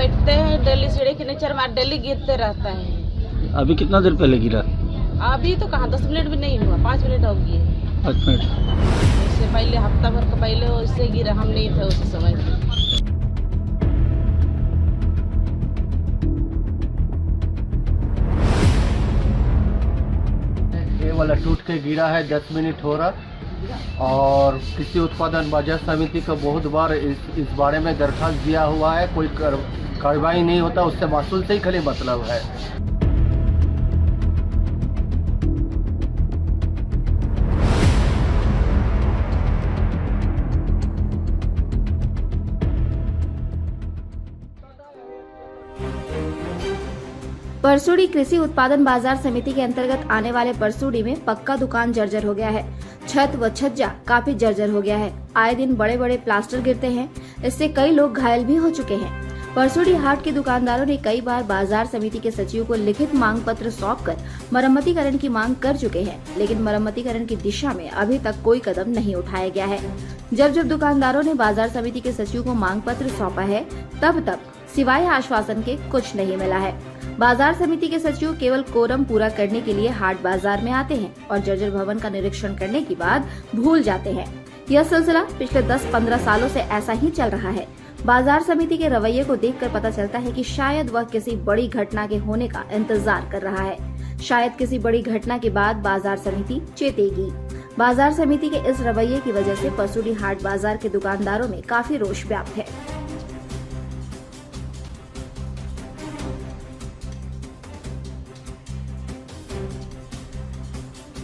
बैठते हैं डेली सीढ़ी के नीचे, हमारा डेली गिरते रहता है। अभी कितना देर पहले गिरा? अभी तो कहाँ 10 मिनट भी नहीं हुआ, 5 मिनट हो गए। 5 मिनट। इससे पहले हफ्ता भर का पहले उससे गिरा, हम नहीं थे उस समय। ये वाला टूट के गिरा है, 10 मिनट हो रहा। और कृषि उत्पादन बाजार समिति को बहुत बार इस बारे में दरखास्त दिया हुआ है, कोई कार्रवाई नहीं होता। उससे महसूल से ही खाली मतलब है। परसुड़ी कृषि उत्पादन बाजार समिति के अंतर्गत आने वाले परसुड़ी में पक्का दुकान जर्जर हो गया है। छत व छज्जा काफी जर्जर हो गया है। आए दिन बड़े बड़े प्लास्टर गिरते हैं, इससे कई लोग घायल भी हो चुके हैं। परसुड़ी हाट के दुकानदारों ने कई बार बाजार समिति के सचिव को लिखित मांग पत्र सौंपकर मरम्मतीकरण की मांग कर चुके हैं, लेकिन मरम्मतीकरण की दिशा में अभी तक कोई कदम नहीं उठाया गया है। जब दुकानदारों ने बाजार समिति के सचिव को मांग पत्र सौंपा है, तब सिवाय आश्वासन के कुछ नहीं मिला है। बाजार समिति के सचिव केवल कोरम पूरा करने के लिए हाट बाजार में आते हैं और जर्जर भवन का निरीक्षण करने के बाद भूल जाते हैं। यह सिलसिला पिछले 10-15 सालों से ऐसा ही चल रहा है। बाजार समिति के रवैये को देखकर पता चलता है कि शायद वह किसी बड़ी घटना के होने का इंतजार कर रहा है। शायद किसी बड़ी घटना के बाद बाजार समिति चेतेगी। बाजार समिति के इस रवैये की वजह से परसुड़ी हाट बाजार के दुकानदारों में काफी रोष व्याप्त है।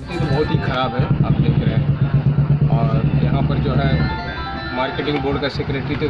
तो बहुत ही ख़राब है, आप देख रहे हैं। और यहाँ पर जो है मार्केटिंग बोर्ड का सेक्रेटरी तो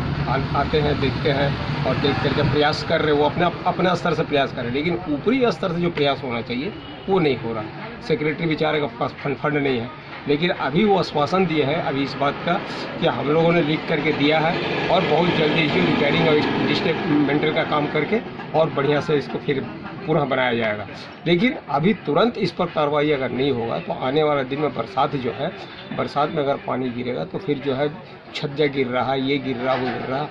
आते हैं, देखते हैं और देख करके प्रयास कर रहे हैं। वो अपने स्तर से प्रयास कर रहे हैं, लेकिन ऊपरी स्तर से जो प्रयास होना चाहिए वो नहीं हो रहा। सेक्रेटरी बेचारे के पास फंड नहीं है, लेकिन अभी वो आश्वासन दिए हैं अभी इस बात का कि हम लोगों ने लिख करके दिया है और बहुत जल्दी इसकी रिपेयरिंग और डिस्मेंटल का काम करके और बढ़िया से इसको फिर पुनः बनाया जाएगा। लेकिन अभी तुरंत इस पर कार्रवाई अगर नहीं होगा तो आने वाला दिन में बरसात जो है, बरसात में अगर पानी गिरेगा तो फिर जो है छज्जा गिर रहा है, ये गिर रहा, वो गिर रहा,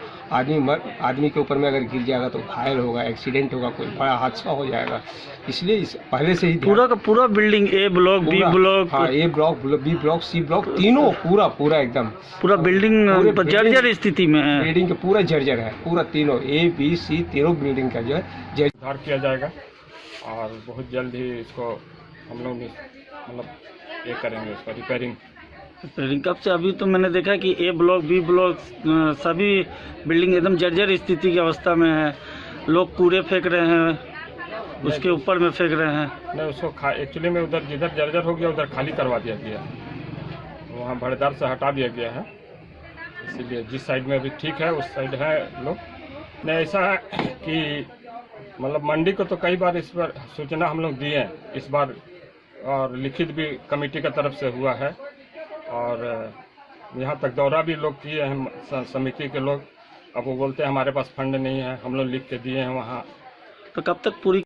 आदमी के ऊपर में अगर गिर जाएगा तो घायल होगा, एक्सीडेंट होगा, कोई बड़ा हादसा हो जाएगा। इसलिए इस पहले से ही पूरा का पूरा building A block, B block, हाँ A block, B block, C block, तीनों पूरा एकदम पूरा बिल्डिंग जर्जर स्थिति में है। बिल्डिंग के पूरा जर्जर है, पूरा तीनों ए बी सी तीनों बिल्डिंग का जो है सुधार किया जाएगा और बहुत जल्द ही इसको हम लोग मतलब ये करेंगे, इसका रिपेयरिंग। कब से? अभी तो मैंने देखा कि ए ब्लॉक, बी ब्लॉक सभी बिल्डिंग एकदम जर्जर स्थिति की अवस्था में है। लोग कूड़े फेंक रहे हैं, उसके ऊपर में फेंक रहे हैं। नहीं, उसको एक्चुअली में उधर जिधर जर्जर हो गया उधर खाली करवा दिया गया, वहाँ भड़दार से हटा दिया गया है। इसीलिए जिस साइड में अभी ठीक है उस साइड है लोग। नहीं, ऐसा है कि मतलब मंडी को तो कई बार इस पर सूचना हम लोग दिए हैं इस बार, और लिखित भी कमेटी की तरफ से हुआ है और यहाँ तक दौरा भी लोग किए हैं समिति के लोग। अब वो बोलते हैं हमारे पास फंड नहीं है, हम लोग लिख के दिए हैं वहाँ। तो कब तक पूरी